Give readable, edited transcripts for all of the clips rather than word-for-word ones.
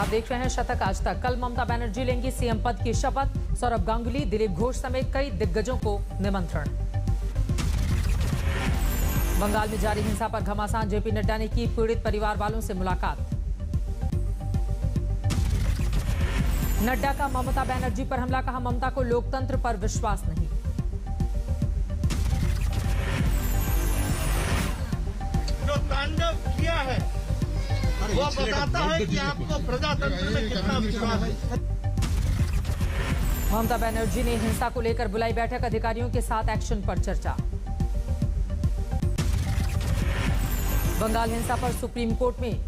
आप देख रहे हैं शतक आज तक। कल ममता बनर्जी लेंगी सीएम पद की शपथ। सौरभ गांगुली, दिलीप घोष समेत कई दिग्गजों को निमंत्रण। बंगाल में जारी हिंसा पर घमासान, जेपी नड्डा ने की पीड़ित परिवार वालों से मुलाकात। नड्डा का ममता बनर्जी पर हमला, कहा ममता को लोकतंत्र पर विश्वास नहीं। जो तांडव किया है वो बताता है कि आपको प्रजातंत्र में कितना विश्वास है। ममता बनर्जी ने हिंसा को लेकर बुलाई बैठक, अधिकारियों के साथ एक्शन पर चर्चा। बंगाल हिंसा पर सुप्रीम कोर्ट में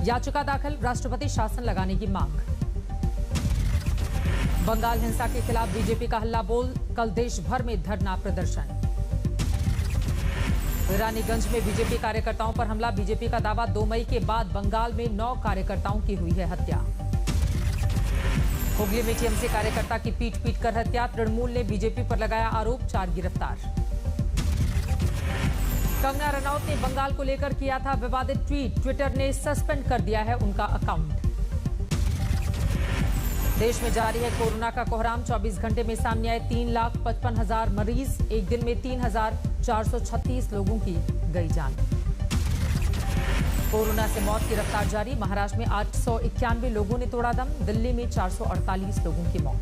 याचिका दाखिल, राष्ट्रपति शासन लगाने की मांग। बंगाल हिंसा के खिलाफ बीजेपी का हल्ला बोल, कल देश भर में धरना प्रदर्शन। रानीगंज में बीजेपी कार्यकर्ताओं पर हमला, बीजेपी का दावा 2 मई के बाद बंगाल में 9 कार्यकर्ताओं की हुई है हत्या। हुगली में टीएमसी कार्यकर्ता की पीट कर हत्या, तृणमूल ने बीजेपी पर लगाया आरोप, 4 गिरफ्तार। कंगना रनौत ने बंगाल को लेकर किया था विवादित ट्वीट, ट्विटर ने सस्पेंड कर दिया है उनका अकाउंट। देश में जारी है कोरोना का कोहराम, 24 घंटे में सामने आए 3,55,000 मरीज, एक दिन में 3,436 लोगों की गई जान। कोरोना से मौत की रफ्तार जारी, महाराष्ट्र में 891 लोगों ने तोड़ा दम, दिल्ली में 448 लोगों की मौत।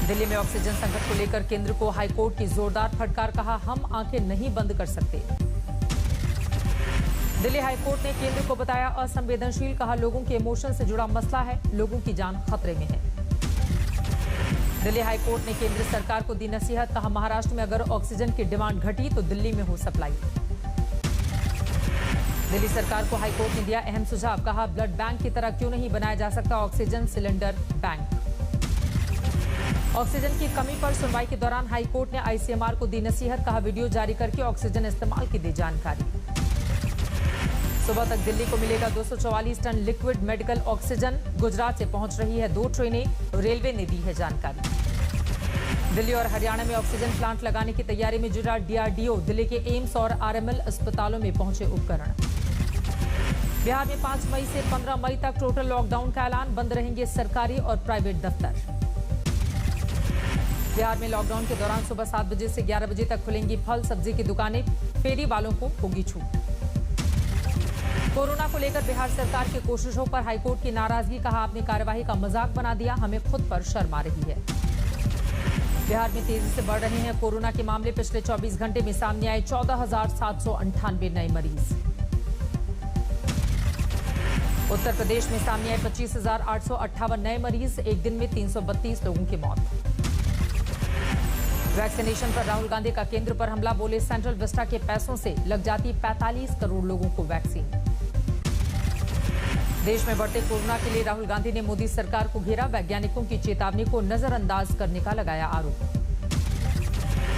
दिल्ली में ऑक्सीजन संकट को लेकर केंद्र को हाईकोर्ट की जोरदार फटकार, कहा हम आंखें नहीं बंद कर सकते। दिल्ली हाईकोर्ट ने केंद्र को बताया असंवेदनशील, कहा लोगों के इमोशन से जुड़ा मसला है, लोगों की जान खतरे में है। दिल्ली हाईकोर्ट ने केंद्र सरकार को दी नसीहत, कहा महाराष्ट्र में अगर ऑक्सीजन की डिमांड घटी तो दिल्ली में हो सप्लाई। दिल्ली सरकार को हाईकोर्ट ने दिया अहम सुझाव, कहा ब्लड बैंक की तरह क्यों नहीं बनाया जा सकता ऑक्सीजन सिलेंडर बैंक। ऑक्सीजन की कमी पर सुनवाई के दौरान हाईकोर्ट ने आईसीएमआर को दी नसीहत, कहा वीडियो जारी करके ऑक्सीजन इस्तेमाल की दी जानकारी। सुबह तक दिल्ली को मिलेगा 244 ton liquid medical oxygen, Gujarat से पहुंच रही है 2 ट्रेनें, रेलवे ने दी है जानकारी। दिल्ली और हरियाणा में ऑक्सीजन प्लांट लगाने की तैयारी में जुटा डीआरडीओ, दिल्ली के एम्स और आरएमएल अस्पतालों में पहुंचे उपकरण। बिहार में 5 मई से 15 मई तक टोटल लॉकडाउन का ऐलान, बंद रहेंगे सरकारी और प्राइवेट दफ्तर। बिहार में लॉकडाउन के दौरान सुबह 7 बजे से 11 बजे तक खुलेंगी फल सब्जी की दुकानें, फेरी वालों को होगी छूट। कोरोना को लेकर बिहार सरकार की कोशिशों पर हाईकोर्ट की नाराजगी, कहा आपने कार्यवाही का मजाक बना दिया, हमें खुद पर शर्म आ रही है। बिहार में तेजी से बढ़ रहे हैं कोरोना के मामले, पिछले 24 घंटे में सामने आए 14,798 नए मरीज। उत्तर प्रदेश में सामने आए 25,858 नए मरीज, एक दिन में 332 लोगों की मौत। वैक्सीनेशन पर राहुल गांधी का केंद्र पर हमला, बोले सेंट्रल विस्टा के पैसों से लग जाती 45 करोड़ लोगों को वैक्सीन। देश में बढ़ते कोरोना के लिए राहुल गांधी ने मोदी सरकार को घेरा, वैज्ञानिकों की चेतावनी को नजरअंदाज करने का लगाया आरोप।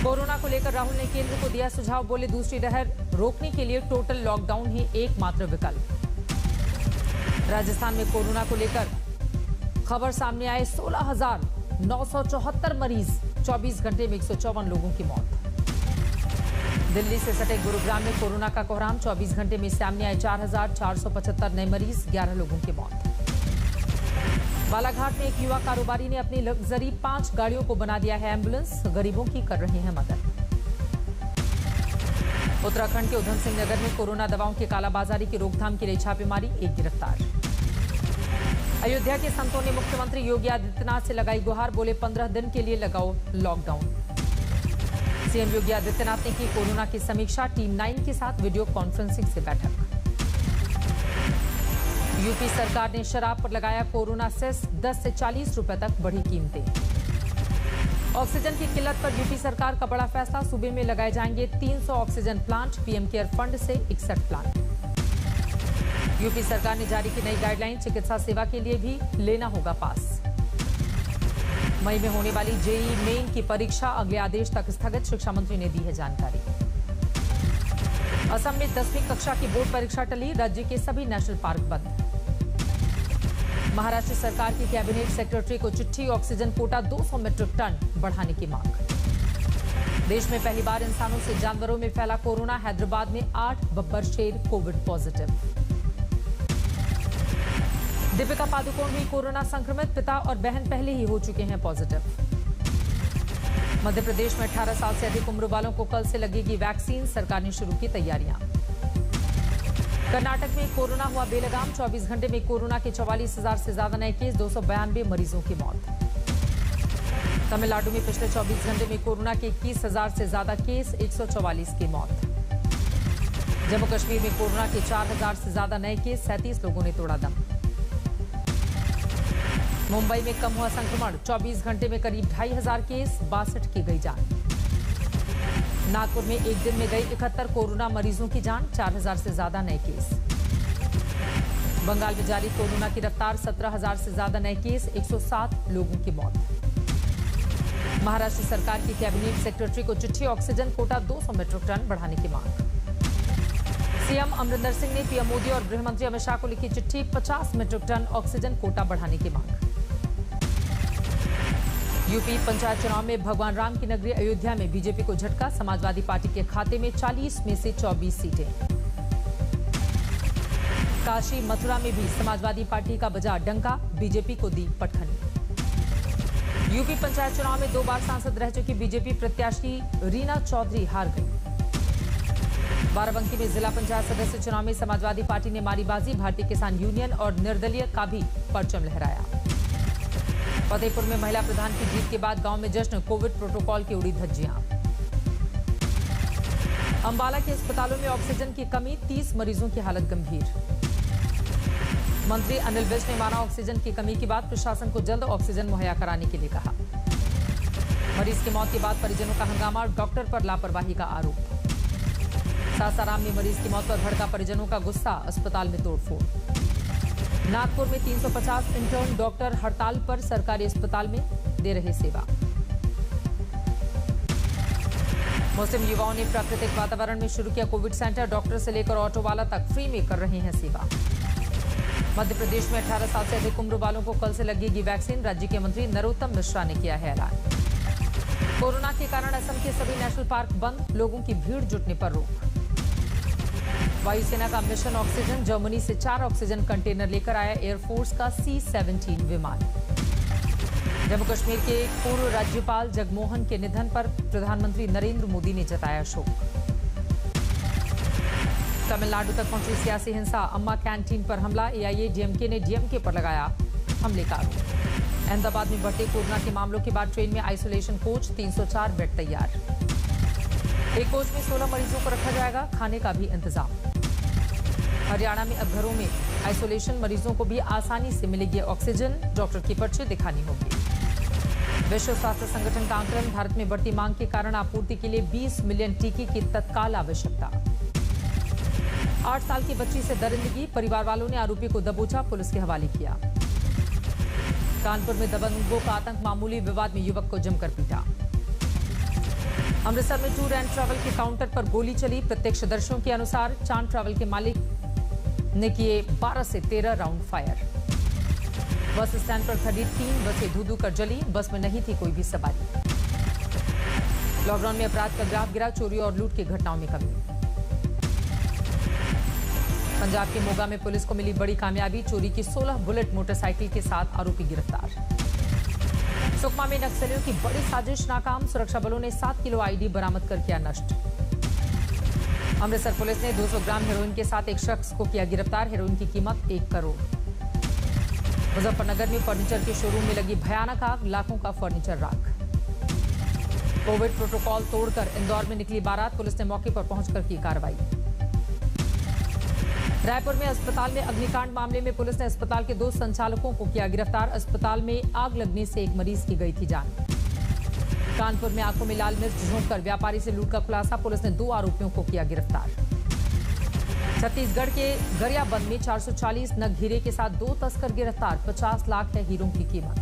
कोरोना को लेकर राहुल ने केंद्र को दिया सुझाव, बोले दूसरी लहर रोकने के लिए टोटल लॉकडाउन ही एकमात्र विकल्प। राजस्थान में कोरोना को लेकर खबर सामने आए 16,974 मरीज, 24 घंटे में 154 लोगों की मौत। दिल्ली से सटे गुरुग्राम में कोरोना का कोहराम, 24 घंटे में सामने आए 4,475 नए मरीज, 11 लोगों की मौत। बालाघाट में एक युवा कारोबारी ने अपनी लग्जरी 5 गाड़ियों को बना दिया है एम्बुलेंस, गरीबों की कर रहे हैं मदद। उत्तराखंड के उधम सिंह नगर में कोरोना दवाओं की कालाबाजारी की रोकथाम के लिए छापेमारी, 1 गिरफ्तार। अयोध्या के संतों ने मुख्यमंत्री योगी आदित्यनाथ से लगाई गुहार, बोले 15 दिन के लिए लगाओ लॉकडाउन। सीएम योगी आदित्यनाथ ने की कोरोना की समीक्षा, टीम 9 के साथ वीडियो कॉन्फ्रेंसिंग से बैठक। यूपी सरकार ने शराब पर लगाया कोरोना सेस, 10 से 40 रुपए तक बढ़ी कीमतें। ऑक्सीजन की किल्लत पर यूपी सरकार का बड़ा फैसला, सूबे में लगाए जाएंगे 300 oxygen plant, PM care fund से 61 प्लांट। यूपी सरकार ने जारी की नई गाइडलाइन, चिकित्सा सेवा के लिए भी लेना होगा पास। मई में होने वाली जेईई मेन की परीक्षा अगले आदेश तक स्थगित, शिक्षा मंत्री ने दी है जानकारी। असम में 10वीं कक्षा की बोर्ड परीक्षा टली, राज्य के सभी नेशनल पार्क बंद। महाराष्ट्र सरकार की कैबिनेट सेक्रेटरी को चिट्ठी, ऑक्सीजन कोटा 200 मीट्रिक टन बढ़ाने की मांग। देश में पहली बार इंसानों से जानवरों में फैला कोरोना, हैदराबाद में 8 बब्बर शेर कोविड पॉजिटिव। दीपिका पादुकोण हुई कोरोना संक्रमित, पिता और बहन पहले ही हो चुके हैं पॉजिटिव। मध्य प्रदेश में 18 साल से अधिक उम्र वालों को कल से लगेगी वैक्सीन, सरकार ने शुरू की तैयारियां। कर्नाटक में कोरोना हुआ बेलगाम, 24 घंटे में कोरोना के 44,000 से ज्यादा नए केस, 292 मरीजों की मौत। तमिलनाडु में पिछले 24 घंटे में कोरोना के 21,000 से ज्यादा केस, 144 की मौत। जम्मू कश्मीर में कोरोना के 4,000 से ज्यादा नए केस, 37 लोगों ने तोड़ा दम। मुंबई में कम हुआ संक्रमण, 24 घंटे में करीब 2,500 केस, 62 की गई जान। नागपुर में एक दिन में गई 71 कोरोना मरीजों की जान, 4,000 से ज्यादा नए केस। बंगाल में जारी कोरोना की रफ्तार, 17,000 से ज्यादा नए केस, 107 लोगों की मौत। महाराष्ट्र सरकार की कैबिनेट सेक्रेटरी को चिट्ठी, ऑक्सीजन कोटा 200 मीट्रिक टन बढ़ाने की मांग। सीएम अमरिंदर सिंह ने पीएम मोदी और गृह मंत्री अमित शाह को लिखी चिट्ठी, 50 मीट्रिक टन ऑक्सीजन कोटा बढ़ाने की मांग। यूपी पंचायत चुनाव में भगवान राम की नगरी अयोध्या में बीजेपी को झटका, समाजवादी पार्टी के खाते में 40 में से 24 सीटें। काशी मथुरा में भी समाजवादी पार्टी का बजा डंका, बीजेपी को दी पटखनी। यूपी पंचायत चुनाव में 2 बार सांसद रह चुकी बीजेपी प्रत्याशी रीना चौधरी हार गई। बाराबंकी में जिला पंचायत सदस्य चुनाव में समाजवादी पार्टी ने मारी बाजी, भारतीय किसान यूनियन और निर्दलीय का भी परचम लहराया। फतेहपुर में महिला प्रधान की जीत के बाद गांव में जश्न, कोविड प्रोटोकॉल की उड़ी धज्जियां। अंबाला के अस्पतालों में ऑक्सीजन की कमी, 30 मरीजों की हालत गंभीर। मंत्री अनिल विज ने माना ऑक्सीजन की कमी की बात, प्रशासन को जल्द ऑक्सीजन मुहैया कराने के लिए कहा। मरीज की मौत के बाद परिजनों का हंगामा, डॉक्टर पर लापरवाही का आरोप। सासाराम में मरीज की मौत पर भड़का परिजनों का गुस्सा, अस्पताल में तोड़फोड़। नागपुर में 350 इंटर्न डॉक्टर हड़ताल पर, सरकारी अस्पताल में दे रहे सेवा। मुस्लिम युवाओं ने प्राकृतिक वातावरण में शुरू किया कोविड सेंटर, डॉक्टर से लेकर ऑटो वाला तक फ्री में कर रहे हैं सेवा। मध्य प्रदेश में 18 साल से अधिक उम्र वालों को कल से लगेगी वैक्सीन, राज्य के मंत्री नरोत्तम मिश्रा ने किया है ऐलान। कोरोना के कारण असम के सभी नेशनल पार्क बंद, लोगों की भीड़ जुटने पर रोक। वायुसेना का मिशन ऑक्सीजन, जर्मनी से 4 ऑक्सीजन कंटेनर लेकर आया एयरफोर्स का C-17 विमान। जम्मू कश्मीर के पूर्व राज्यपाल जगमोहन के निधन पर प्रधानमंत्री नरेंद्र मोदी ने जताया शोक। तमिलनाडु तक पहुंची सियासी हिंसा, अम्मा कैंटीन पर हमला, AIADMK ने DMK पर लगाया हमले का आरोप। अहमदाबाद में बढ़ते कोरोना के मामलों के बाद ट्रेन में आइसोलेशन कोच, 304 बेड तैयार। एक कोच में 16 मरीजों को रखा जाएगा, खाने का भी इंतजाम। हरियाणा में अब घरों में आइसोलेशन मरीजों को भी आसानी से मिलेगी ऑक्सीजन, डॉक्टर की पर्ची दिखानी होगी। विश्व स्वास्थ्य संगठन का आंकलन, भारत में बढ़ती मांग के कारण आपूर्ति के लिए 20 मिलियन टीके की तत्काल आवश्यकता। 8 साल की बच्ची से दरिंदगी, परिवार वालों ने आरोपी को दबोचा, पुलिस के हवाले किया। कानपुर में दबंगों का आतंक, मामूली विवाद में युवक को जमकर पीटा। अमृतसर में टूर एंड ट्रैवल के काउंटर पर गोली चली, प्रत्यक्षदर्शियों के अनुसार चांद ट्रैवल के मालिक ने किए 12 से 13 राउंड फायर। बस स्टैंड पर खड़ी 3 बसें धू-धू कर जली, बस में नहीं थी कोई भी सवारी। लॉकडाउन में अपराध का ग्राफ गिरा, चोरी और लूट की घटनाओं में कमी। पंजाब के मोगा में पुलिस को मिली बड़ी कामयाबी, चोरी की 16 बुलेट मोटरसाइकिल के साथ आरोपी गिरफ्तार। सुकमा में नक्सलियों की बड़ी साजिश नाकाम, सुरक्षा बलों ने 7 किलो आईडी बरामद कर किया नष्ट। अमृतसर पुलिस ने 200 ग्राम हेरोइन के साथ एक शख्स को किया गिरफ्तार, हेरोइन की कीमत 1 करोड़। मुजफ्फरनगर में फर्नीचर के शोरूम में लगी भयानक आग, लाखों का फर्नीचर राख। कोविड प्रोटोकॉल तोड़कर इंदौर में निकली बारात, पुलिस ने मौके पर पहुंचकर की कार्रवाई। रायपुर में अस्पताल में अग्निकांड मामले में पुलिस ने अस्पताल के 2 संचालकों को किया गिरफ्तार, अस्पताल में आग लगने से एक मरीज की गई थी जान। कानपुर में आंखों में लाल मिर्च झोंककर व्यापारी से लूट का खुलासा, पुलिस ने 2 आरोपियों को किया गिरफ्तार। छत्तीसगढ़ के गरियाबंद में 440 नग हीरे के साथ 2 तस्कर गिरफ्तार, 50 लाख है हीरों की कीमत।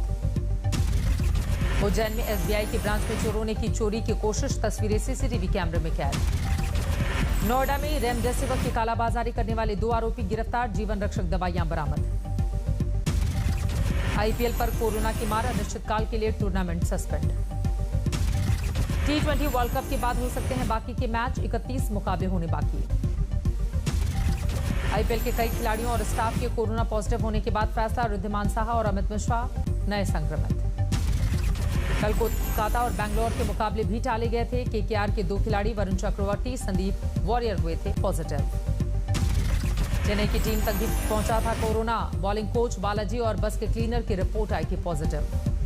उज्जैन में SBI की ब्रांच में चोरों ने की चोरी की कोशिश, तस्वीरें CCTV कैमरे में कैद। नोएडा में रेमडेसिविर की कालाबाजारी करने वाले 2 आरोपी गिरफ्तार, जीवन रक्षक दवाइयां बरामद। IPL पर कोरोना की मार, अनिश्चितकाल के लिए tournament suspend. T20 world cup के बाद हो सकते हैं बाकी के मैच, 31 मुकाबले होने बाकी। आईपीएल के कई खिलाड़ियों और स्टाफ के कोरोना पॉजिटिव होने के बाद फैसला, रिद्धिमान साहा और अमित मिश्रा नए संक्रमित। कल कोलकाता और बैंगलोर के मुकाबले भी टाले गए थे। केकेआर के 2 खिलाड़ी वरुण चक्रवर्ती, संदीप वॉरियर हुए थे पॉजिटिव। चेन्नई की टीम तक भी पहुंचा था कोरोना। बॉलिंग कोच बालाजी और बस के क्लीनर की रिपोर्ट आई थी पॉजिटिव।